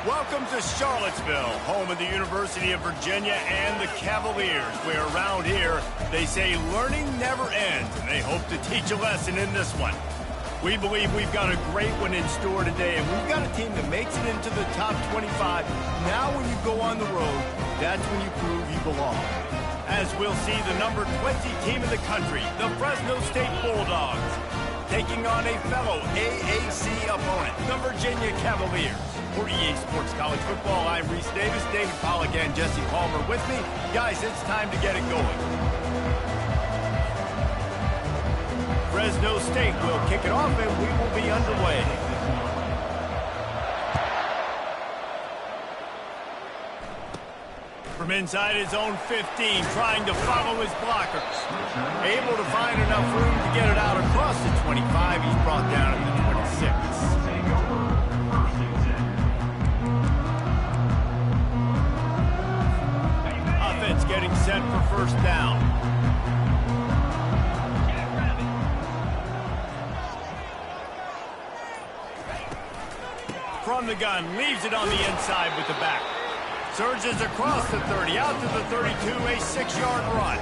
Welcome to Charlottesville, home of the University of Virginia and the Cavaliers, where around here they say learning never ends, and they hope to teach a lesson in this one. We believe we've got a great one in store today, and we've got a team that makes it into the top 25. Now when you go on the road, that's when you prove you belong. As we'll see, the number 20 team in the country, the Fresno State Bulldogs, taking on a fellow AAC opponent, the Virginia Cavaliers. For EA Sports College Football, I'm Reese Davis, David Pollack, and Jesse Palmer with me. Guys, it's time to get it going. Fresno State will kick it off, and we will be underway. From inside his own 15, trying to follow his blockers. Able to find enough room to get it out across the 25. He's brought down at the 26. Offense getting set for first down. From the gun, leaves it on the inside with the back. Surges across the 30, out to the 32, a 6-yard run.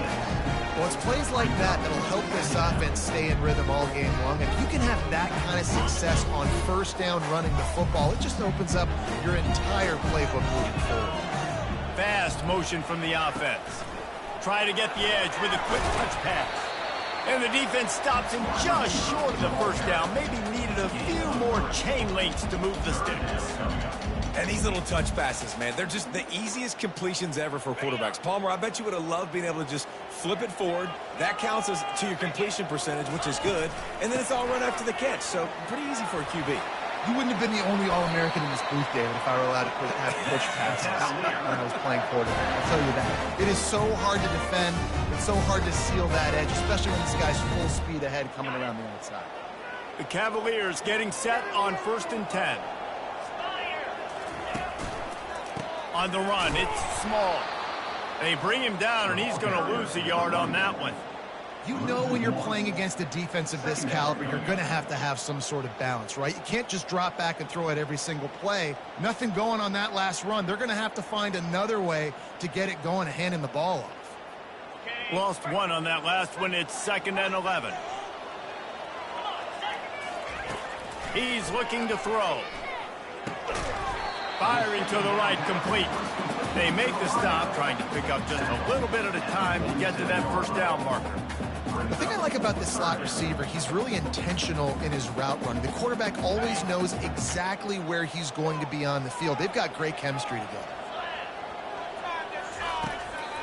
Well, it's plays like that that'll help this offense stay in rhythm all game long. If you can have that kind of success on first down running the football, it just opens up your entire playbook moving forward. Fast motion from the offense. Try to get the edge with a quick touch pass. And the defense stops him just short of the first down. Maybe needed a few more chain links to move the sticks. And these little touch passes, man, they're just the easiest completions ever for quarterbacks. Palmer, I bet you would have loved being able to just flip it forward. That counts as to your completion percentage, which is good. And then it's all run after the catch. So pretty easy for a QB. You wouldn't have been the only All-American in this booth, David, if I were allowed to have push passes when I was playing quarterback. I'll tell you that. It is so hard to defend. It's so hard to seal that edge, especially when this guy's full speed ahead coming around the outside. The Cavaliers getting set on 1st and 10. On the run, it's Small. They bring him down, and he's going to lose a yard on that one. You know when you're playing against a defense of this caliber, you're going to have some sort of balance, right? You can't just drop back and throw it every single play. Nothing going on that last run. They're going to have to find another way to get it going and hand him the ball off. Lost one on that last one. It's 2nd and 11. He's looking to throw. Firing to the right, complete. They make the stop, trying to pick up just a little bit at a time to get to that first down marker. The thing I like about this slot receiver, he's really intentional in his route running. The quarterback always knows exactly where he's going to be on the field. They've got great chemistry together.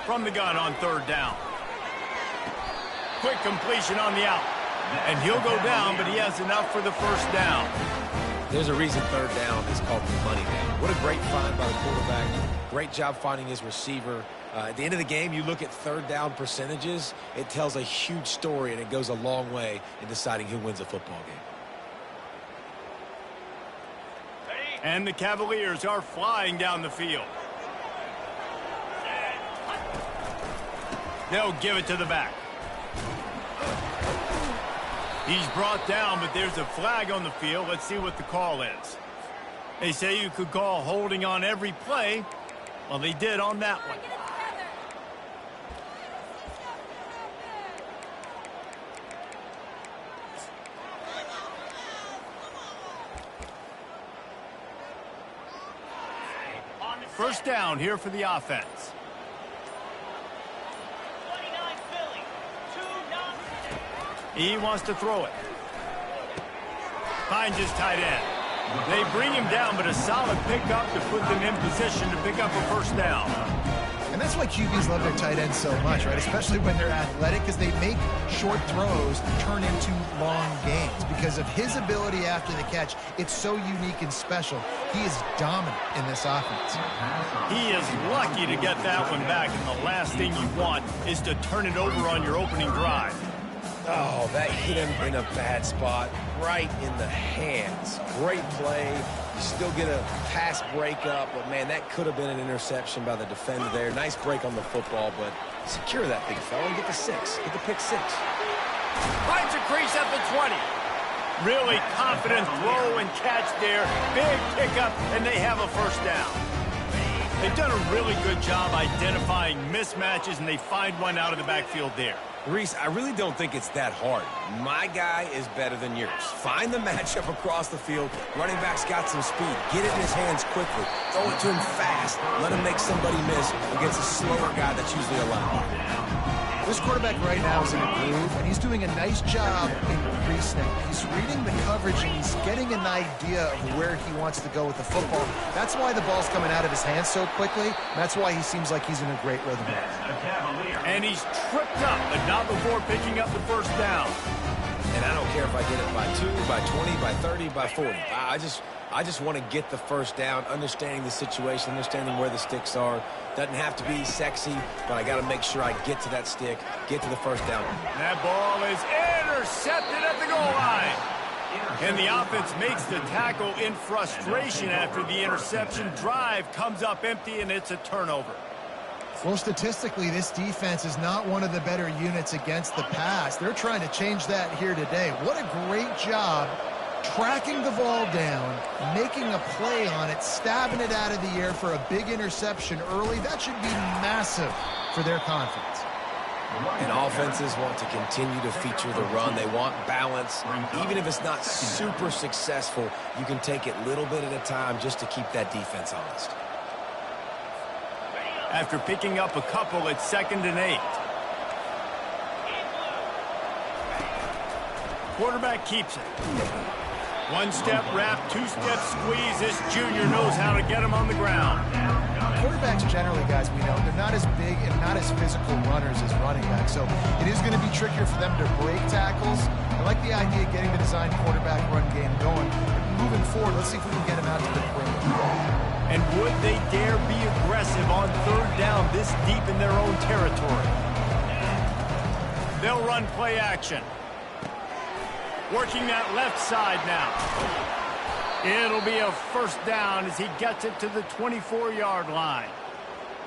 From the gun on 3rd down. Quick completion on the out. And he'll go down, but he has enough for the first down. There's a reason 3rd down is called the money down. What a great find by the quarterback. Great job finding his receiver. At the end of the game, you look at 3rd down percentages. It tells a huge story, and it goes a long way in deciding who wins a football game. And the Cavaliers are flying down the field. They'll give it to the back. He's brought down, but there's a flag on the field. Let's see what the call is. They say you could call holding on every play. Well, they did on that one. First down here for the offense. He wants to throw it. Finds his tight end. They bring him down, but a solid pickup to put them in position to pick up a first down. And that's why QBs love their tight ends so much, right? Especially when they're athletic, because they make short throws turn into long gains. Because of his ability after the catch, it's so unique and special. He is dominant in this offense. He is lucky to get that one back, and the last thing you want is to turn it over on your opening drive. Oh, that hit him in a bad spot, right in the hands. Great play. You still get a pass breakup, but, man, that could have been an interception by the defender there. Nice break on the football, but secure that big fella and get the 6. Get the pick 6. Finds a crease at the 20. Really confident throw and catch there. Big pickup, and they have a first down. They've done a really good job identifying mismatches, and they find one out of the backfield there. Reese, I really don't think it's that hard. My guy is better than yours. Find the matchup across the field. Running back's got some speed. Get it in his hands quickly. Throw it to him fast. Let him make somebody miss against a slower guy that's usually a linebacker. This quarterback right now is in a groove, and he's doing a nice job in pre-snap. He's reading the coverage, and he's getting an idea of where he wants to go with the football. That's why the ball's coming out of his hands so quickly. That's why he seems like he's in a great rhythm. And he's tripped up, but not before picking up the first down. And I don't care if I get it by 2, by 20, by 30, by 40. I just want to get the first down, understanding the situation, understanding where the sticks are. Doesn't have to be sexy, but I got to make sure I get to that stick, get to the first down. That ball is intercepted at the goal line. And the offense makes the tackle in frustration after the interception. Drive comes up empty, and it's a turnover. Well, statistically, this defense is not one of the better units against the pass. They're trying to change that here today. What a great job tracking the ball down, making a play on it, stabbing it out of the air for a big interception early. That should be massive for their confidence. And offenses want to continue to feature the run. They want balance. Even if it's not super successful, you can take it little bit at a time just to keep that defense honest. After picking up a couple, it's 2nd and 8. Quarterback keeps it. One-step wrap, two-step squeeze. This junior knows how to get him on the ground. Quarterbacks generally, guys, we know, they're not as big and not as physical runners as running backs, so it is going to be trickier for them to break tackles. I like the idea of getting the design quarterback run game going. Moving forward, let's see if we can get him out to the perimeter. And would they dare be aggressive on 3rd down this deep in their own territory? They'll run play action. Working that left side now. It'll be a first down as he gets it to the 24-yard line.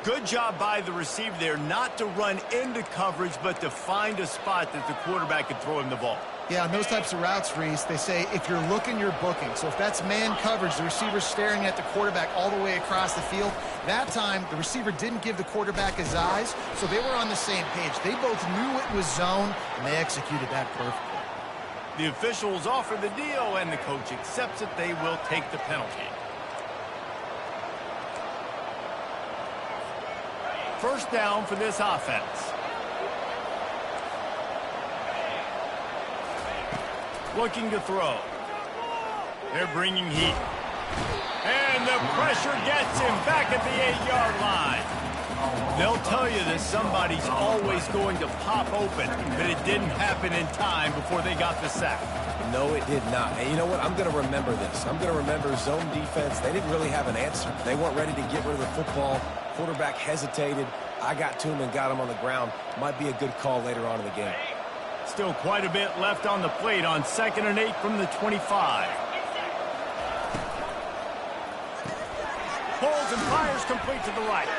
Good job by the receiver there not to run into coverage, but to find a spot that the quarterback could throw him the ball. Yeah, on those types of routes, Reese, they say if you're looking, you're booking. So if that's man coverage, the receiver's staring at the quarterback all the way across the field. That time, the receiver didn't give the quarterback his eyes, so they were on the same page. They both knew it was zone, and they executed that perfectly. The officials offer the deal, and the coach accepts it. They will take the penalty. First down for this offense. Looking to throw. They're bringing heat. And the pressure gets him back at the 8-yard line. They'll tell you that somebody's always going to pop open, but it didn't happen in time before they got the sack. No, it did not. And you know what? I'm going to remember this. I'm going to remember zone defense. They didn't really have an answer. They weren't ready to get rid of the football. Quarterback hesitated. I got to him and got him on the ground. Might be a good call later on in the game. Still quite a bit left on the plate on 2nd and 8 from the 25. Pulls and fires complete to the right.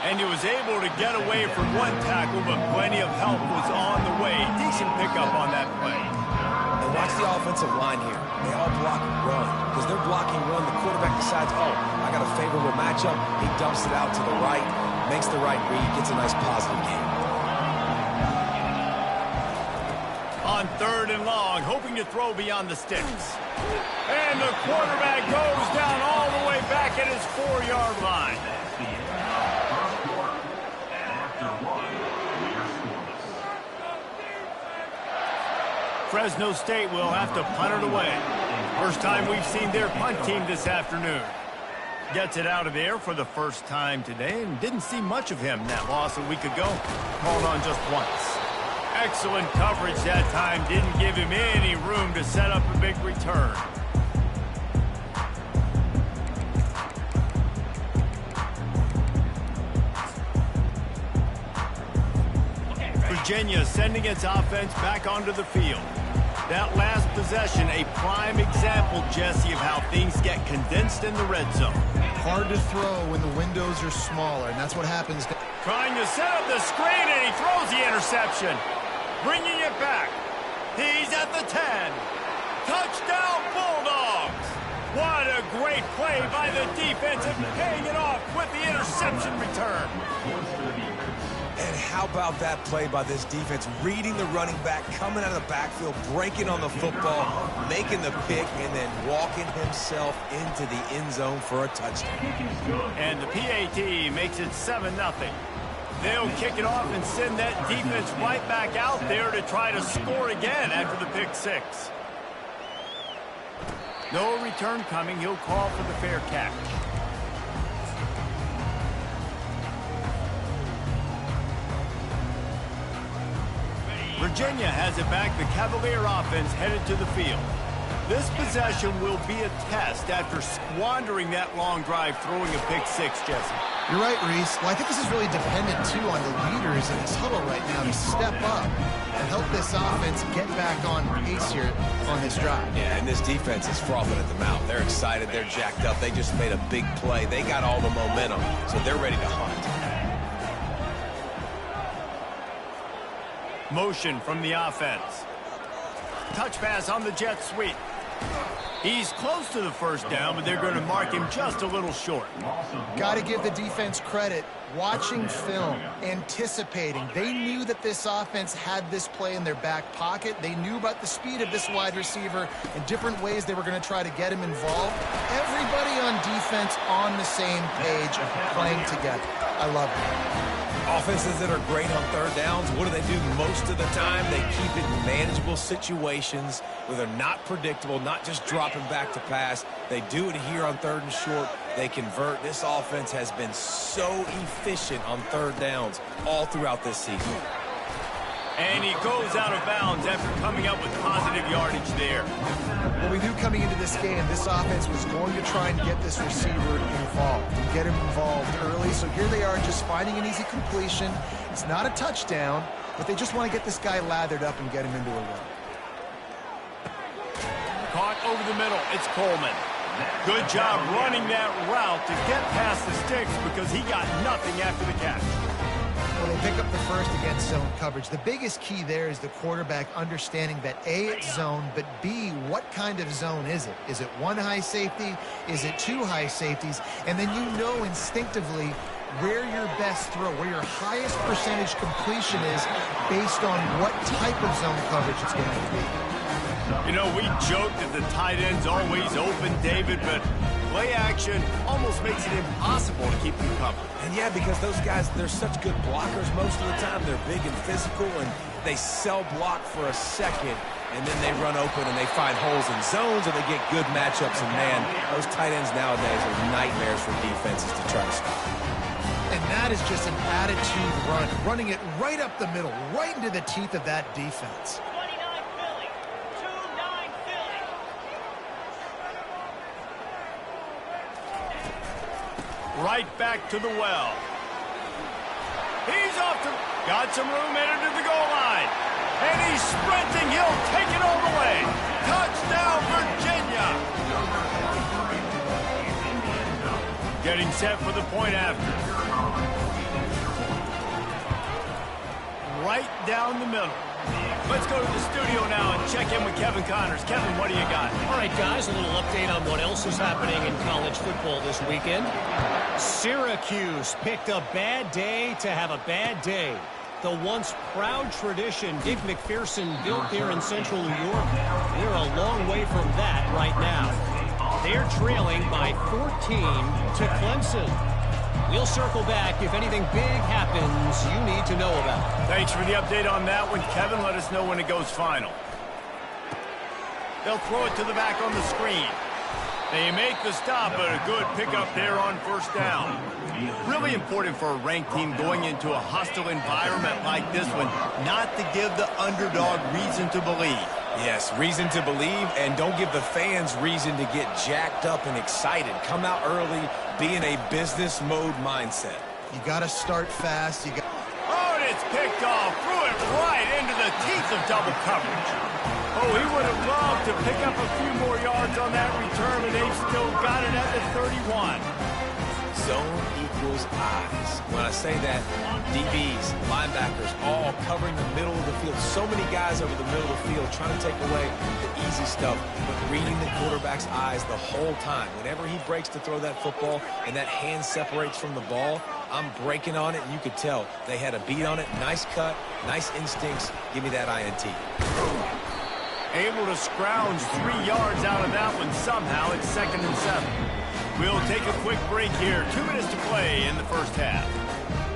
And he was able to get away from one tackle, but plenty of help was on the way. Decent pickup on that play. And watch the offensive line here. They all block run. Because they're blocking run, the quarterback decides, oh, I got a favorable matchup. He dumps it out to the right, makes the right read, gets a nice positive game. On 3rd and long, hoping to throw beyond the sticks. And the quarterback goes down all the way back at his 4-yard line. Fresno State will have to punt it away. First time we've seen their punt team this afternoon. Gets it out of there for the first time today, and didn't see much of him that loss a week ago. Called on just once. Excellent coverage that time. Didn't give him any room to set up a big return. Virginia sending its offense back onto the field. That last possession, a prime example, Jesse, of how things get condensed in the red zone. Hard to throw when the windows are smaller, and that's what happens. Trying to set up the screen, and he throws the interception. Bringing it back. He's at the 10. Touchdown, Bulldogs. What a great play by the defense and paying it off with the interception return. And how about that play by this defense, reading the running back, coming out of the backfield, breaking on the football, making the pick, and then walking himself into the end zone for a touchdown. And the PAT makes it 7-0. They'll kick it off and send that defense right back out there to try to score again after the pick six. No return coming. He'll call for the fair catch. Virginia has it back. The Cavalier offense headed to the field. This possession will be a test after squandering that long drive, throwing a pick six, Jesse. You're right, Reese. Well, I think this is really dependent, too, on the leaders in this huddle right now to step up and help this offense get back on pace here on this drive. Yeah, and this defense is frothing at the mouth. They're excited. They're jacked up. They just made a big play. They got all the momentum, so they're ready to hunt. Motion from the offense. Touch pass on the jet sweep. He's close to the first down, but they're going to mark him just a little short. Got to give the defense credit. Watching film, anticipating. They knew that this offense had this play in their back pocket. They knew about the speed of this wide receiver and different ways they were going to try to get him involved. Everybody on defense on the same page, playing together. I love it. Offenses that are great on third downs, what do? Most of the time, they keep it in manageable situations where they're not predictable, not just dropping back to pass. They do it here on third and short. They convert. This offense has been so efficient on third downs all throughout this season. And he goes out of bounds after coming up with positive yardage there. Well, we knew coming into this game, this offense was going to try and get this receiver involved, and get him involved early. So here they are just finding an easy completion. It's not a touchdown, but they just want to get this guy lathered up and get him into a run. Caught over the middle. It's Coleman. Good job running that route to get past the sticks because he got nothing after the catch. Well, they pick up the first against zone coverage. The biggest key there is the quarterback understanding that A, it's zone, but B, what kind of zone is it? Is it one high safety? Is it two high safeties? And then you know instinctively where your best throw, where your highest percentage completion is based on what type of zone coverage it's going to be. You know, we joke that the tight end's always open, David, but play action almost makes it impossible to keep them covered. And yeah, because those guys, they're such good blockers most of the time. They're big and physical, and they sell block for a second, and then they run open and they find holes in zones, or they get good matchups. And man, those tight ends nowadays are nightmares for defenses to try to stop. And that is just an attitude run, running it right up the middle, right into the teeth of that defense. Right back to the well. He's off to... Got some room headed to the goal line. And he's sprinting. He'll take it all the way. Touchdown, Virginia. Getting set for the point after. Right down the middle. Let's go to the studio now and check in with Kevin Connors. Kevin, what do you got? All right, guys, a little update on what else is happening in college football this weekend. Syracuse picked a bad day to have a bad day. The once proud tradition Dick McPherson built there in central New York, they're a long way from that right now. They're trailing by 14 to Clemson. We'll circle back if anything big happens you need to know about. Thanks for the update on that one, Kevin. Let us know when it goes final. They'll throw it to the back on the screen. They make the stop, but a good pickup there on first down. Really important for a ranked team going into a hostile environment like this one, not to give the underdog reason to believe. Yes, reason to believe, and don't give the fans reason to get jacked up and excited. Come out early, be in a business mode mindset. You got to start fast. Oh, and it's picked off. Threw it right into the teeth of double coverage. Oh, he would have loved to pick up a few more yards on that return, and they've still got it at the 31. Zone equals eyes. When I say that, DBs, linebackers, all covering the middle of the field. So many guys over the middle of the field trying to take away the easy stuff, but reading the quarterback's eyes the whole time. Whenever he breaks to throw that football and that hand separates from the ball, I'm breaking on it, and you could tell they had a beat on it. Nice cut, nice instincts. Give me that INT. Able to scrounge 3 yards out of that one somehow. It's 2nd and 7. We'll take a quick break here. 2 minutes to play in the first half.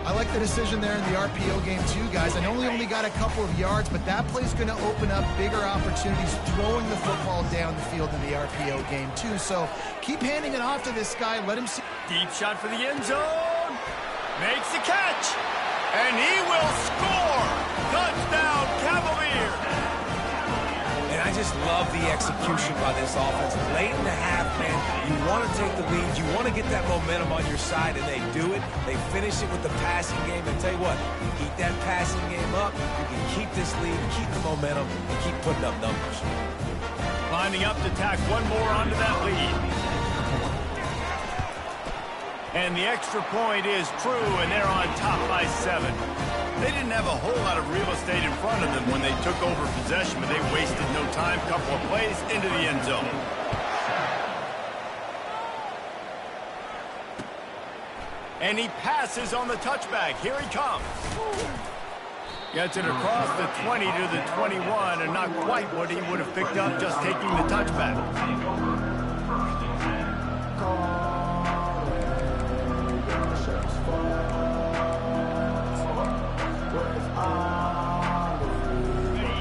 I like the decision there in the RPO game too, guys. I know he only got a couple of yards, but that play's going to open up bigger opportunities throwing the football down the field in the RPO game too. So keep handing it off to this guy. Let him see. Deep shot for the end zone. Makes the catch. And he will score. Touchdown, Cavaliers. And I just love the execution by this offense. Late in the half, man, you want to take the lead. You want to get that momentum on your side, and they do it. They finish it with the passing game. And tell you what, keep that passing game up. You can keep this lead, keep the momentum, and keep putting up numbers. Lining up to tack one more onto that lead. And the extra point is true, and they're on top by 7. They didn't have a whole lot of real estate in front of them when they took over possession, but they wasted no time. Couple of plays into the end zone. And he passes on the touchback. Here he comes. Gets it across the 20 to the 21, and not quite what he would have picked up just taking the touchback.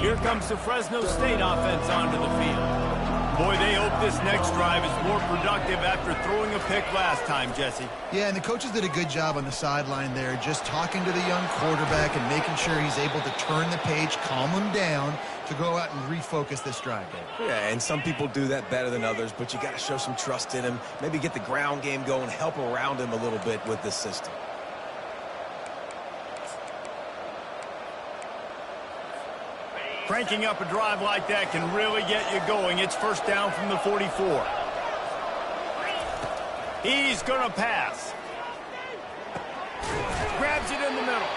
Here comes the Fresno State offense onto the field. Boy, they hope this next drive is more productive after throwing a pick last time, Jesse. Yeah, and the coaches did a good job on the sideline there, just talking to the young quarterback and making sure he's able to turn the page, calm him down to go out and refocus this drive. Yeah, and some people do that better than others, but you got to show some trust in him, maybe get the ground game going, help around him a little bit with this system. Cranking up a drive like that can really get you going. It's first down from the 44. He's going to pass. Grabs it in the middle.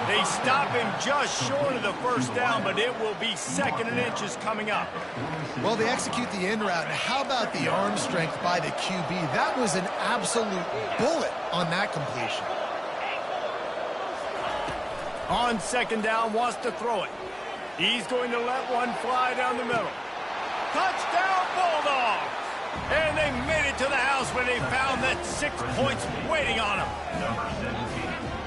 They stop him just short of the first down, but it will be 2nd and inches coming up. Well, they execute the end route. Now, how about the arm strength by the QB? That was an absolute bullet on that completion. On 2nd down, wants to throw it. He's going to let one fly down the middle. Touchdown, Bulldogs! And they made it to the house when they found that 6 points waiting on them.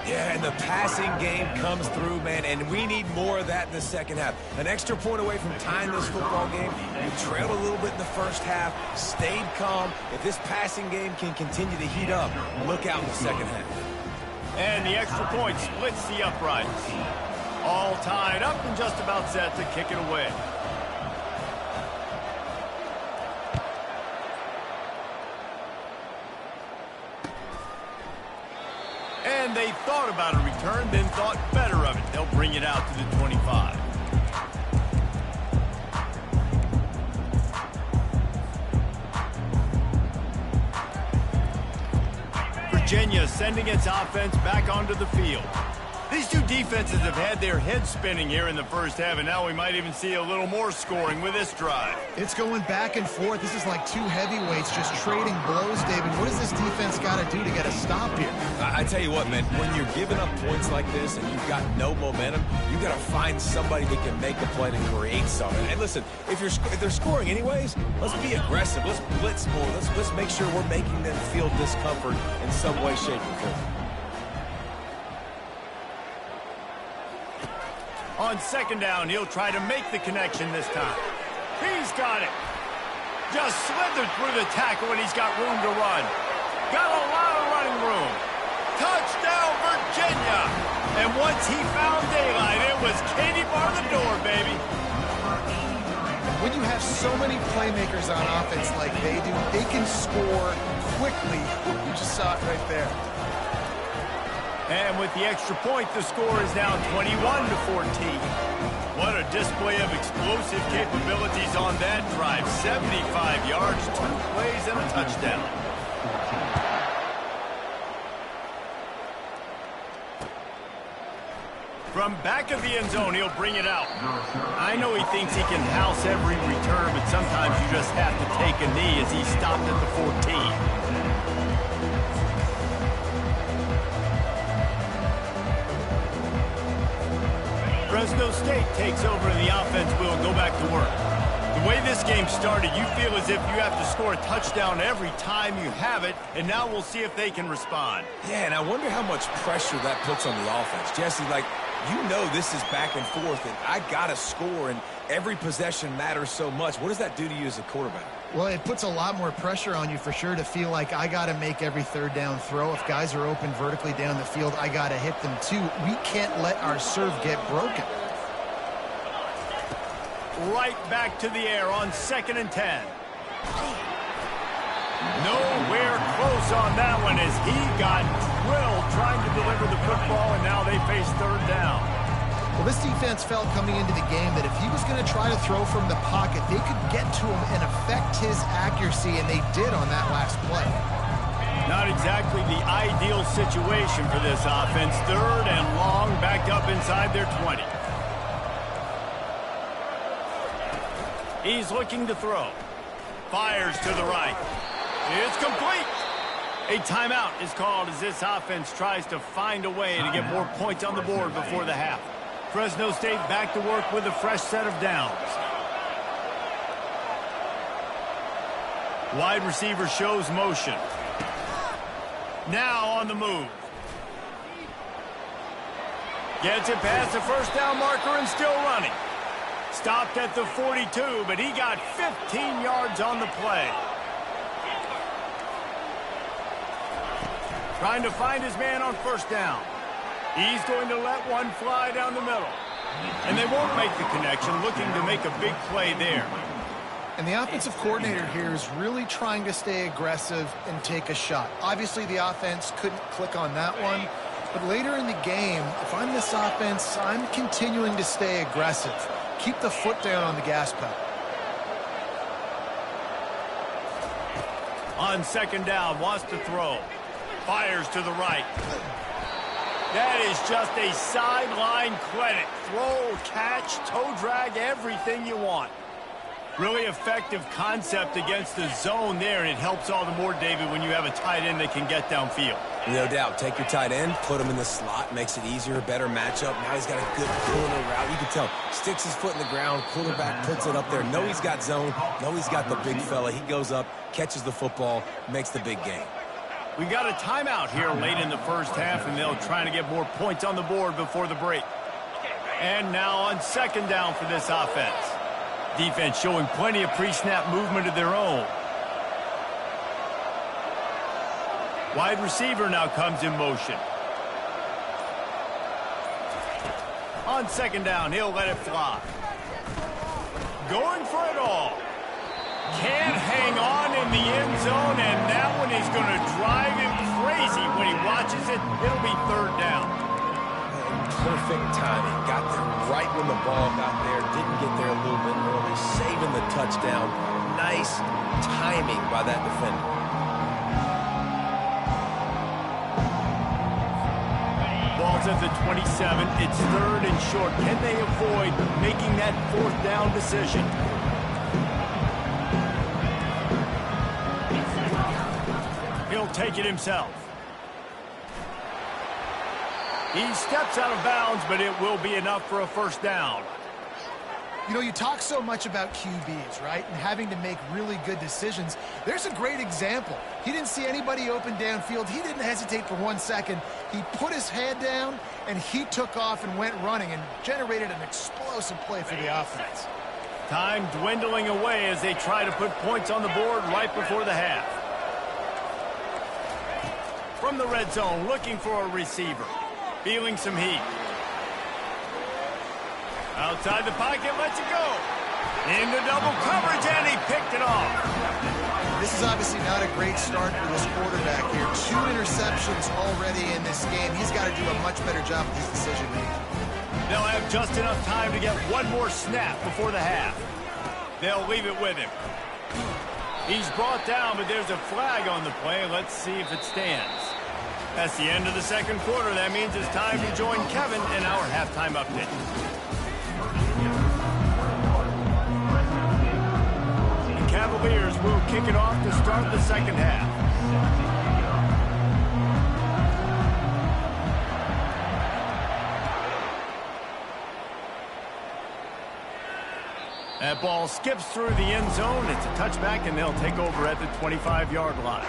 Yeah, and the passing game comes through, man, and we need more of that in the second half. An extra point away from tying this football game. You trailed a little bit in the first half, stayed calm. If this passing game can continue to heat up, look out in the second half. And the extra point splits the uprights. All tied up and just about set to kick it away. And they thought about a return, then thought better of it. They'll bring it out to the 25. Virginia sending its offense back onto the field. These two defenses have had their heads spinning here in the first half, and now we might even see a little more scoring with this drive. It's going back and forth. This is like two heavyweights just trading blows, David. What does this defense got to do to get a stop here? I tell you what, man, when you're giving up points like this and you've got no momentum, you got to find somebody that can make a play to create something. And listen, if they're scoring anyways, let's be aggressive. Let's blitz more. Let's make sure we're making them feel discomfort in some way, shape, or form. On 2nd down, he'll try to make the connection this time. He's got it. Just slithered through the tackle, and he's got room to run. Got a lot of running room. Touchdown, Virginia. And once he found daylight, it was Katie bar the door, baby. When you have so many playmakers on offense like they do, they can score quickly. You just saw it right there. And with the extra point, the score is now 21-14. What a display of explosive capabilities on that drive. 75 yards, 2 plays, and a touchdown. From back of the end zone, he'll bring it out. I know he thinks he can house every return, but sometimes you just have to take a knee as he stopped at the 14. Fresno State takes over and the offense will go back to work. The way this game started, you feel as if you have to score a touchdown every time you have it, and now we'll see if they can respond. Yeah, and I wonder how much pressure that puts on the offense. Jesse, like, you know this is back and forth, and I got to score, and every possession matters so much. What does that do to you as a quarterback? Well, it puts a lot more pressure on you for sure to feel like I got to make every third down throw. If guys are open vertically down the field, I got to hit them too. We can't let our serve get broken. Right back to the air on 2nd and 10. Nowhere close on that one as he got drilled trying to deliver the football, and now they face third down. Well, this defense felt coming into the game that if he was going to try to throw from the pocket, they could get to him and affect his accuracy, and they did on that last play. Not exactly the ideal situation for this offense. 3rd and long, backed up inside their 20. He's looking to throw. Fires to the right. It's complete. A timeout is called as this offense tries to find a way to get more points on the board before the half. Fresno State back to work with a fresh set of downs. Wide receiver shows motion. Now on the move. Gets it past the first down marker and still running. Stopped at the 42, but he got 15 yards on the play. Trying to find his man on first down. He's going to let one fly down the middle. And they won't make the connection, looking to make a big play there. And the offensive coordinator here is really trying to stay aggressive and take a shot. Obviously, the offense couldn't click on that one. But later in the game, if I'm this offense, I'm continuing to stay aggressive. Keep the foot down on the gas pedal. On 2nd down, wants to throw. Fires to the right. That is just a sideline credit. Throw, catch, toe drag, everything you want. Really effective concept against the zone there, and it helps all the more, David, when you have a tight end that can get downfield. No doubt. Take your tight end, put him in the slot, makes it easier, better matchup. Now he's got a good corner route. You can tell, sticks his foot in the ground, quarterback puts it up there. Know he's got zone, know he's got the big fella. He goes up, catches the football, makes the big game. We got a timeout here late in the first half, and they'll try to get more points on the board before the break. And now on 2nd down for this offense. Defense showing plenty of pre-snap movement of their own. Wide receiver now comes in motion. On 2nd down, he'll let it fly. Going for it all. Can't hang on in the end zone, and that one is going to drive him crazy when he watches it. It'll be 3rd down. Perfect timing. Got there right when the ball got there. Didn't get there a little bit early. Saving the touchdown. Nice timing by that defender. Ball's at the 27. It's 3rd and short. Can they avoid making that 4th down decision? He'll take it himself. He steps out of bounds, but it will be enough for a 1st down. You know, you talk so much about QBs, right, and having to make really good decisions. There's a great example. He didn't see anybody open downfield. He didn't hesitate for 1 second. He put his head down, and he took off and went running and generated an explosive play for the offense. Time dwindling away as they try to put points on the board right before the half. From the red zone, looking for a receiver. Feeling some heat. Outside the pocket, lets it go. Into double coverage, and he picked it off. This is obviously not a great start for this quarterback here. 2 interceptions already in this game. He's got to do a much better job with his decision making. They'll have just enough time to get one more snap before the half. They'll leave it with him. He's brought down, but there's a flag on the play. Let's see if it stands. That's the end of the second quarter. That means it's time to join Kevin in our halftime update. The Cavaliers will kick it off to start the second half. That ball skips through the end zone. It's a touchback, and they'll take over at the 25-yard line.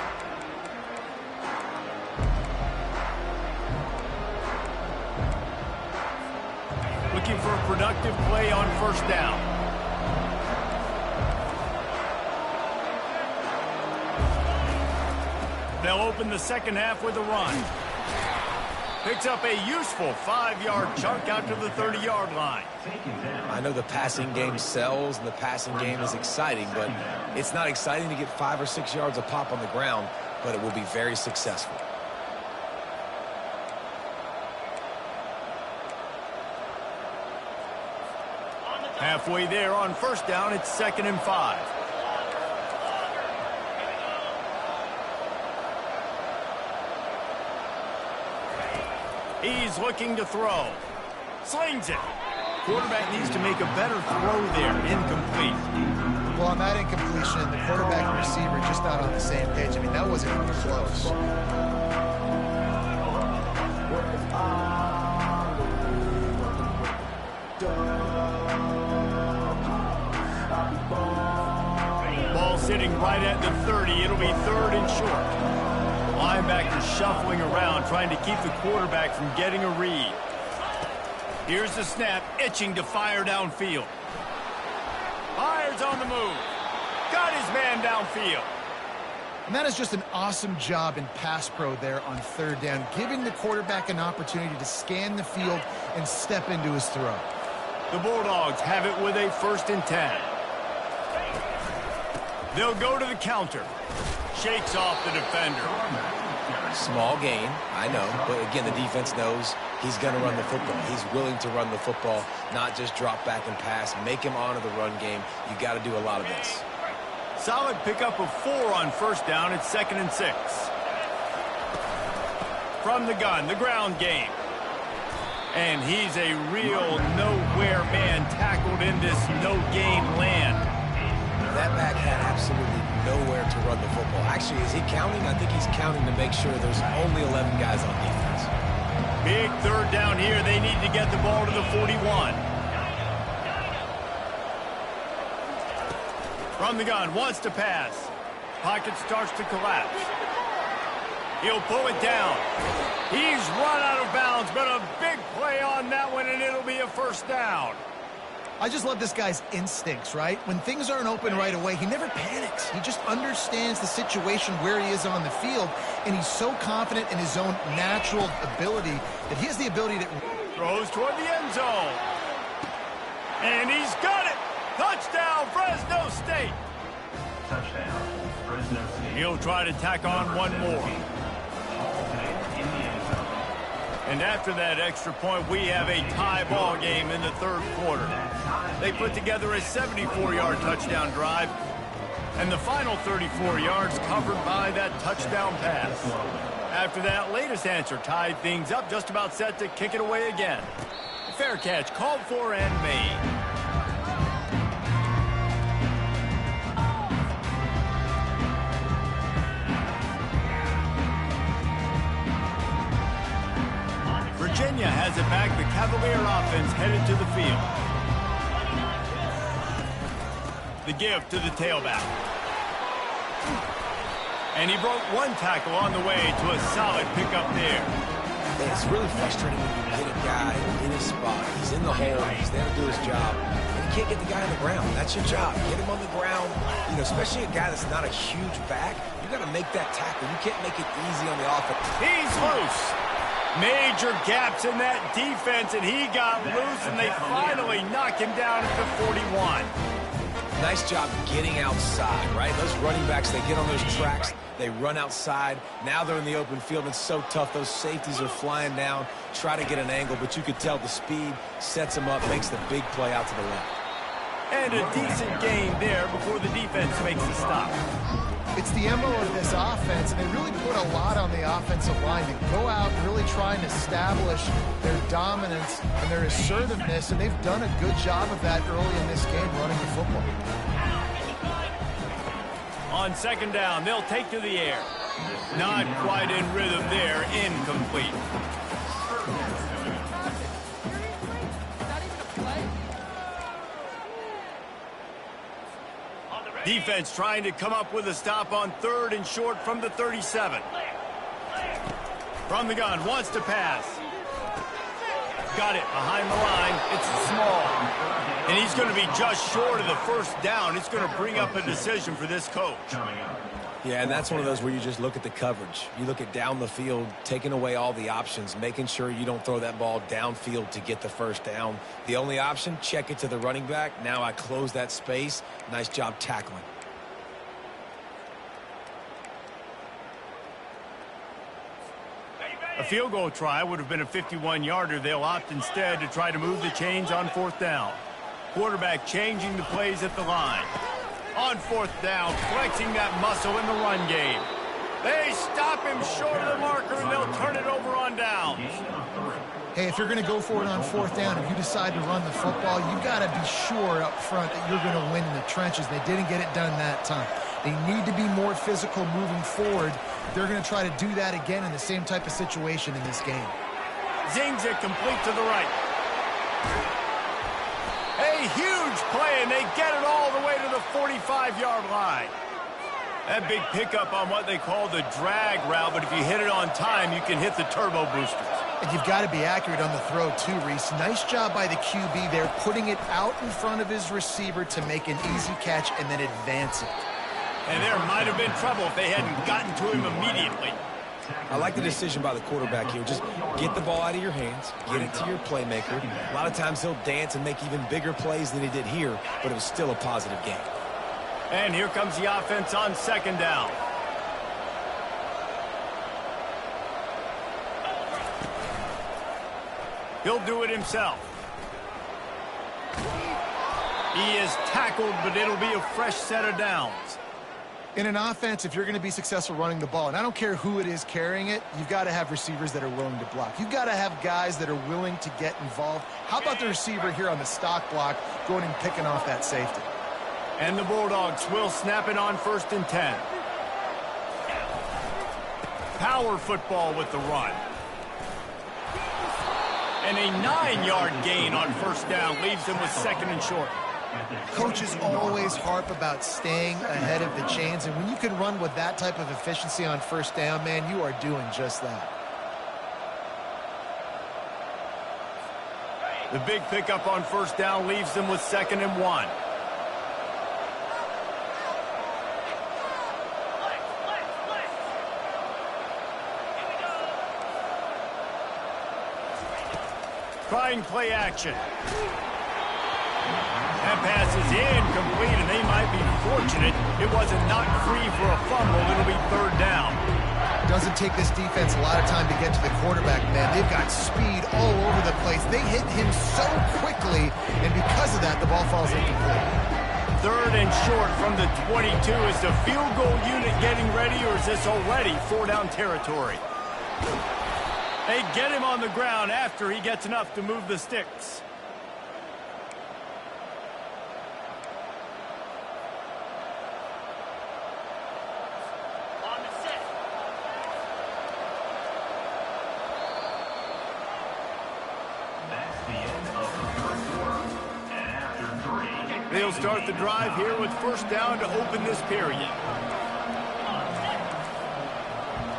Looking for a productive play on first down. They'll open the second half with a run. Picks up a useful 5-yard chunk out to the 30-yard line. I know the passing game sells and the passing game is exciting, but it's not exciting to get 5 or 6 yards a pop on the ground, but it will be very successful. Halfway there on first down, it's 2nd and 5. He's looking to throw. Slings it. Quarterback needs to make a better throw there. Incomplete. Well, on that incompletion, the quarterback and receiver just not on the same page. I mean, that wasn't even close. Ball sitting right at the 30. It'll be 3rd and short. Linebacker shuffling around, trying to keep the quarterback from getting a read. Here's the snap, itching to fire downfield. Fires on the move. Got his man downfield. And that is just an awesome job in pass pro there on 3rd down, giving the quarterback an opportunity to scan the field and step into his throw. The Bulldogs have it with a 1st and 10. They'll go to the counter. Shakes off the defender. Small gain, I know, but again, the defense knows he's going to run the football. He's willing to run the football, not just drop back and pass. Make him honor the run game. You got to do a lot of this. Solid pickup of 4 on first down. It's 2nd and 6. From the gun, the ground game. And he's a real nowhere man tackled in this no-gain land. That back had absolutely nowhere to run the football. Actually, is he counting? I think he's counting to make sure there's only 11 guys on defense. Big 3rd down here. They need to get the ball to the 41. From the gun, wants to pass. Pocket starts to collapse. He'll pull it down. He's run out of bounds, but a big play on that one, and it'll be a 1st down. I just love this guy's instincts, right? When things aren't open right away, he never panics. He just understands the situation where he is on the field, and he's so confident in his own natural ability that he has the ability to... Throws toward the end zone. And he's got it! Touchdown, Fresno State! Touchdown, Fresno State. He'll try to tack on one more. And after that extra point, we have a tie ball game in the 3rd quarter. They put together a 74-yard touchdown drive, and the final 34 yards covered by that touchdown pass. After that latest answer tied things up, just about set to kick it away again. Fair catch called for and made. Virginia has it back. The Cavalier offense headed to the field. The give to the tailback. And he broke one tackle on the way to a solid pickup there. It's really frustrating when you get a guy in his spot. He's in the hole. He's there to do his job. And you can't get the guy on the ground. That's your job. Get him on the ground. You know, especially a guy that's not a huge back. You got to make that tackle. You can't make it easy on the offense. He's loose. Major gaps in that defense, and he got loose, and they finally knock him down at the 41. Nice job getting outside, right? Those running backs, they get on those tracks, they run outside. Now they're in the open field. It's so tough. Those safeties are flying down, try to get an angle, but you could tell the speed sets them up, makes the big play out to the left. And a decent gain there before the defense makes the stop. It's the MO of this offense, and they really put a lot on the offensive line to go out and really try and establish their dominance and their assertiveness, and they've done a good job of that early in this game running the football. On second down, they'll take to the air. Not quite in rhythm there, incomplete. Defense trying to come up with a stop on 3rd and short from the 37. From the gun, wants to pass. Got it behind the line. It's small. And he's going to be just short of the first down. It's going to bring up a decision for this coach. Yeah, and that's one of those where you just look at the coverage. You look at down the field, taking away all the options, making sure you don't throw that ball downfield to get the first down. The only option, check it to the running back. Now I close that space. Nice job tackling. A field goal try would have been a 51-yarder. They'll opt instead to try to move the chains on 4th down. Quarterback changing the plays at the line. On 4th down, flexing that muscle in the run game. They stop him short of the marker, and they'll turn it over on downs. Hey, if you're going to go for it on 4th down, if you decide to run the football, you've got to be sure up front that you're going to win in the trenches. They didn't get it done that time. They need to be more physical moving forward. They're going to try to do that again in the same type of situation in this game. Zings it complete to the right. A huge play, and they get it all the way to the 45-yard line. That big pickup on what they call the drag route, but if you hit it on time, you can hit the turbo boosters. And you've got to be accurate on the throw, too, Reese. Nice job by the QB there, putting it out in front of his receiver to make an easy catch and then advance it. And there might have been trouble if they hadn't gotten to him immediately. I like the decision by the quarterback here. Just get the ball out of your hands, get it to your playmaker. A lot of times he'll dance and make even bigger plays than he did here, but it was still a positive game. And here comes the offense on 2nd down. He'll do it himself. He is tackled, but it'll be a fresh set of downs. In an offense, if you're going to be successful running the ball, and I don't care who it is carrying it, you've got to have receivers that are willing to block. You've got to have guys that are willing to get involved. How about the receiver here on the stock block going and picking off that safety? And the Bulldogs will snap it on 1st and 10. Power football with the run. And a 9-yard gain on 1st down leaves them with 2nd and short. Coaches always harp about staying ahead of the chains, and when you can run with that type of efficiency on 1st down, man, you are doing just that. The big pickup on 1st down leaves them with 2nd and 1. Trying play action. That pass is incomplete, and they might be fortunate it wasn't knocked free for a fumble. It'll be 3rd down. Doesn't take this defense a lot of time to get to the quarterback, man. They've got speed all over the place. They hit him so quickly, and because of that, the ball falls incomplete. 3rd and short from the 22. Is the field goal unit getting ready, or is this already 4-down territory? They get him on the ground after he gets enough to move the sticks. They'll start the drive here with 1st down to open this period.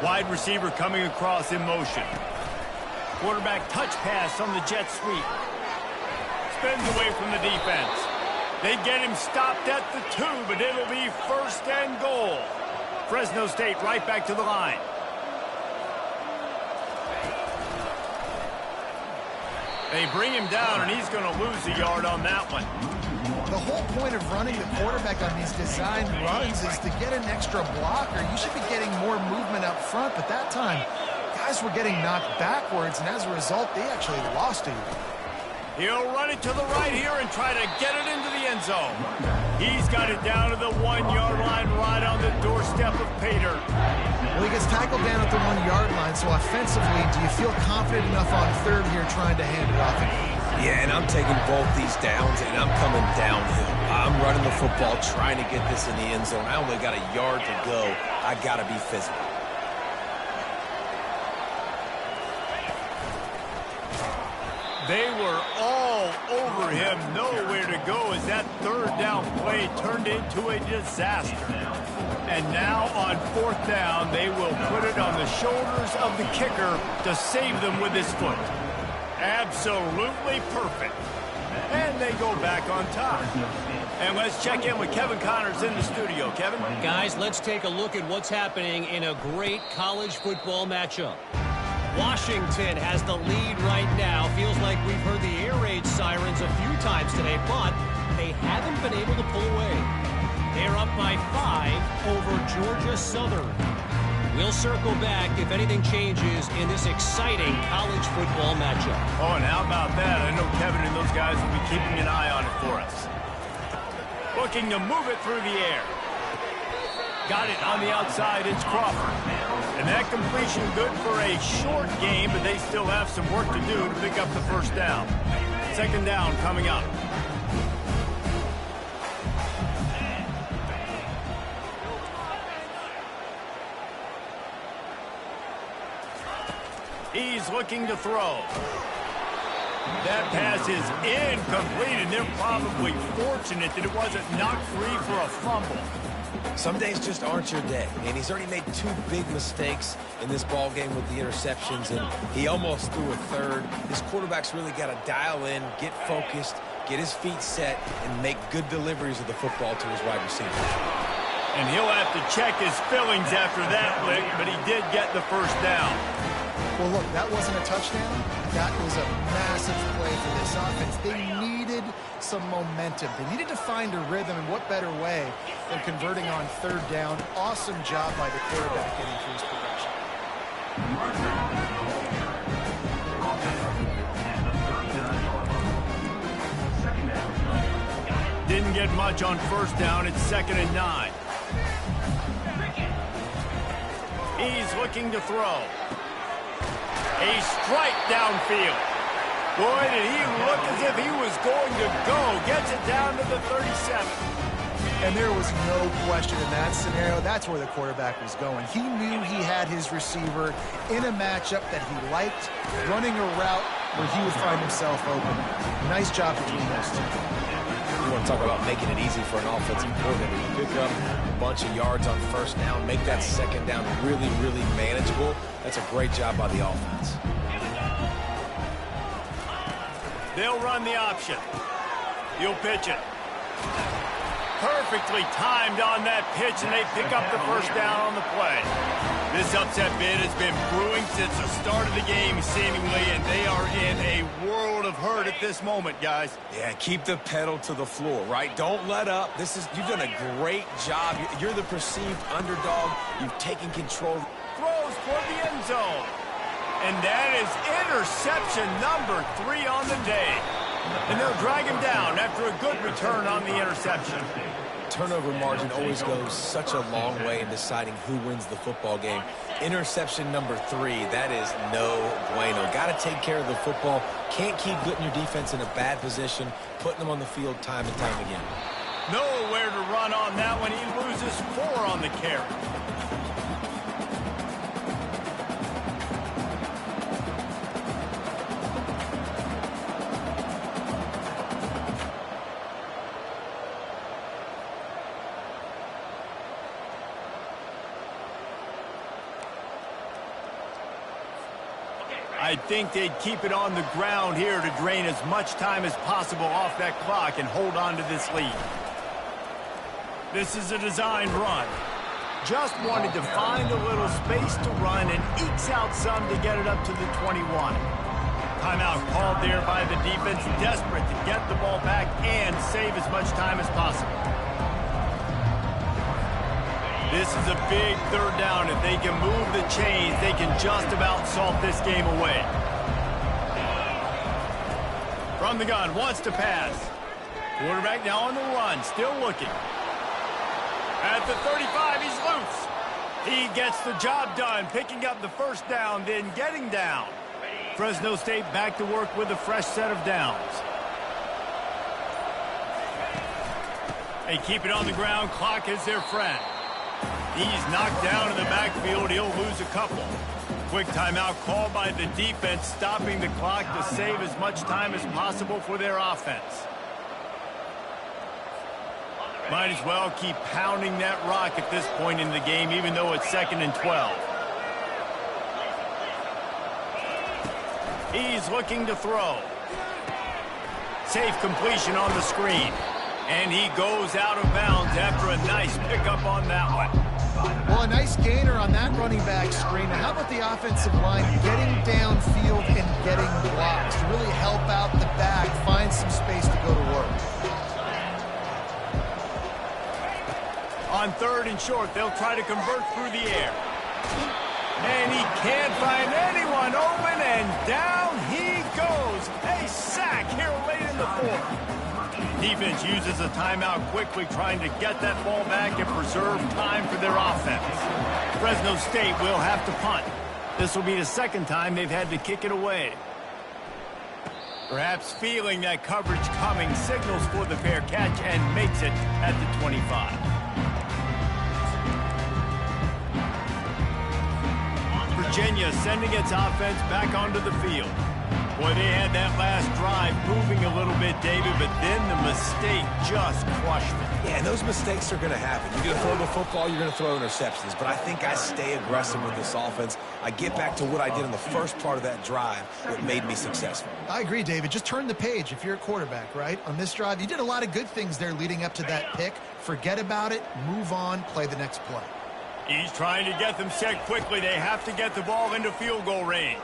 Wide receiver coming across in motion. Quarterback touch pass on the jet sweep. Spins away from the defense. They get him stopped at the 2, but it'll be 1st and goal. Fresno State right back to the line. They bring him down, and he's going to lose a yard on that one. The whole point of running the quarterback on these designed runs is to get an extra blocker. You should be getting more movement up front, but that time, guys were getting knocked backwards, and as a result, they actually lost a yard. He'll run it to the right here and try to get it into the end zone. He's got it down to the 1-yard line right on the doorstep of Pater. Well, he gets tackled down at the 1-yard line, so offensively, do you feel confident enough on third here trying to hand it off? Yeah, and I'm taking both these downs, and I'm coming downhill. I'm running the football, trying to get this in the end zone. I only got a yard to go. I got to be physical. They were all over him, nowhere to go as that third down play turned into a disaster. And now on fourth down, they will put it on the shoulders of the kicker to save them with his foot. Absolutely perfect. And they go back on top. And let's check in with Kevin Connors in the studio. Kevin? Guys, let's take a look at what's happening in a great college football matchup. Washington has the lead right now. Feels like we've heard the air raid sirens a few times today, but they haven't been able to pull away. They're up by 5 over Georgia Southern. We'll circle back if anything changes in this exciting college football matchup. Oh, and how about that? I know Kevin and those guys will be keeping an eye on it for us. Looking to move it through the air. Got it on the outside. It's Crawford. And that completion good for a short game, but they still have some work to do to pick up the first down. Second down coming up. He's looking to throw. That pass is incomplete, and they're probably fortunate that it wasn't knocked free for a fumble. Some days just aren't your day, and he's already made 2 big mistakes in this ball game with the interceptions, and he almost threw a third. His quarterback's really got to dial in, get focused, get his feet set, and make good deliveries of the football to his wide receivers. And he'll have to check his fillings after that lick, but he did get the first down. Well, look, that wasn't a touchdown. That was a massive play for this offense. They needed some momentum. They needed to find a rhythm, and what better way than converting on third down. Awesome job by the quarterback getting through his progression. Didn't get much on first down. It's 2nd and 9. He's looking to throw. A strike downfield. Boy, did he look as if he was going to go. Gets it down to the 37. And there was no question in that scenario. That's where the quarterback was going. He knew he had his receiver in a matchup that he liked, running a route where he would find himself open. Nice job between those two. You want to talk about making it easy for an offensive coordinator. You pick up a bunch of yards on first down, make that second down really, really manageable. That's a great job by the offense. They'll run the option. He'll pitch it. Perfectly timed on that pitch, and they pick up the first down on the play. This upset bid has been brewing since the start of the game, seemingly, and they are in a world of hurt at this moment, guys. Yeah, keep the pedal to the floor, right? Don't let up. You've done a great job. You're the perceived underdog. You've taken control. Throws for the end zone. And that is interception number 3 on the day. And they'll drag him down after a good return on the interception. Turnover margin always goes such a long way in deciding who wins the football game. Interception number 3, that is no bueno. Got to take care of the football. Can't keep putting your defense in a bad position, putting them on the field time and time again. Nowhere to run on that one. He loses 4 on the carry. I think they'd keep it on the ground here to drain as much time as possible off that clock and hold on to this lead. This is a designed run. Just wanted to find a little space to run and ekes out some to get it up to the 21. Timeout called there by the defense, desperate to get the ball back and save as much time as possible. This is a big third down. If they can move the chains, they can just about salt this game away. From From the gun, wants to pass. Quarterback now on the run, still looking. At the 35, he's loose. He gets the job done, picking up the first down, then getting down. Fresno State back to work with a fresh set of downs. They keep it on the ground. Clock is their friend. He's knocked down in the backfield. He'll lose a couple. Quick timeout called by the defense, stopping the clock to save as much time as possible for their offense. Might as well keep pounding that rock at this point in the game, even though it's 2nd and 12. He's looking to throw. Safe completion on the screen. And he goes out of bounds after a nice pickup on that one. Well, a nice gainer on that running back screen. Now, how about the offensive line getting downfield and getting blocks to really help out the back, find some space to go to work? On 3rd and short, they'll try to convert through the air. And he can't find anyone open, and down he goes. A sack here late in the 4th. Defense uses a timeout quickly, trying to get that ball back and preserve time for their offense. Fresno State will have to punt. This will be the 2nd time they've had to kick it away. Perhaps feeling that coverage coming, signals for the fair catch and makes it at the 25. Virginia sending its offense back onto the field. Boy, they had that last drive moving a little bit, David, but then the mistake just crushed them. Yeah, and those mistakes are going to happen. You're going to throw the football, you're going to throw interceptions. But I think I stay aggressive with this offense. I get back to what I did in the first part of that drive that made me successful. I agree, David. Just turn the page if you're a quarterback, right? On this drive, you did a lot of good things there leading up to that pick. Forget about it, move on, play the next play. He's trying to get them set quickly. They have to get the ball into field goal range.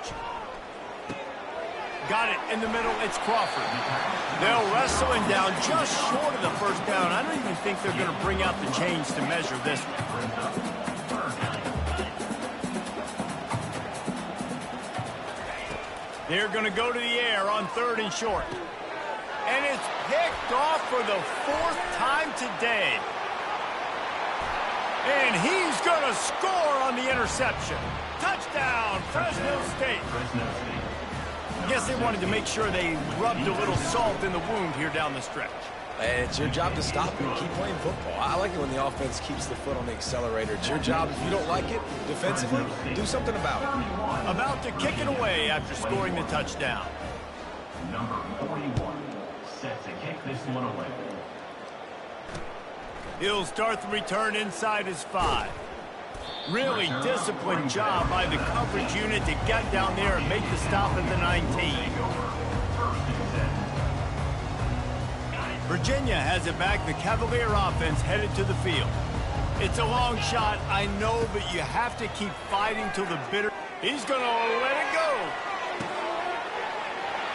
Got it in the middle. It's Crawford. They'll wrestle him down just short of the first down. I don't even think they're going to bring out the chains to measure this one. They're going to go to the air on 3rd and short. And it's picked off for the 4th time today. And he's going to score on the interception. Touchdown, Fresno State. I guess they wanted to make sure they rubbed a little salt in the wound here down the stretch. And it's your job to stop him and keep playing football. I like it when the offense keeps the foot on the accelerator. It's your job. If you don't like it defensively, do something about it. About to kick it away after scoring the touchdown. Number 41 set to kick this one away. He'll start the return inside his 5. Really disciplined job by the coverage unit to get down there and make the stop at the 19. Virginia has it back. The Cavalier offense headed to the field. It's a long shot, I know, but you have to keep fighting till the bitter. He's going to let it go.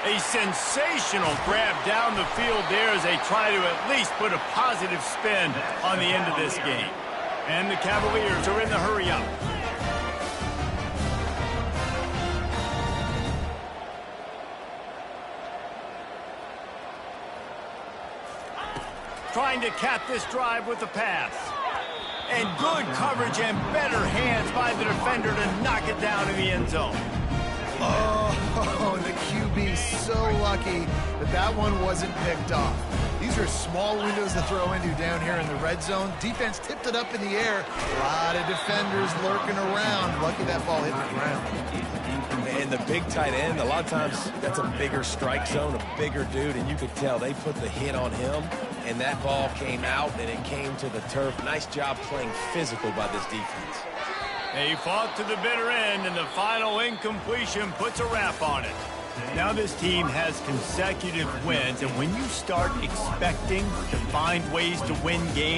A sensational grab down the field there as they try to at least put a positive spin on the end of this game. And the Cavaliers are in the hurry-up. Trying to cap this drive with a pass. And good coverage and better hands by the defender to knock it down in the end zone. Oh, the QB so lucky that that one wasn't picked off. These are small windows to throw into down here in the red zone. Defense tipped it up in the air. A lot of defenders lurking around. Lucky that ball hit the ground. And the big tight end, a lot of times that's a bigger strike zone, a bigger dude, and you could tell they put the hit on him, and that ball came out, and it came to the turf. Nice job playing physical by this defense. They fought to the bitter end, and the final incompletion puts a wrap on it. Now this team has consecutive wins, and when you start expecting to find ways to win games,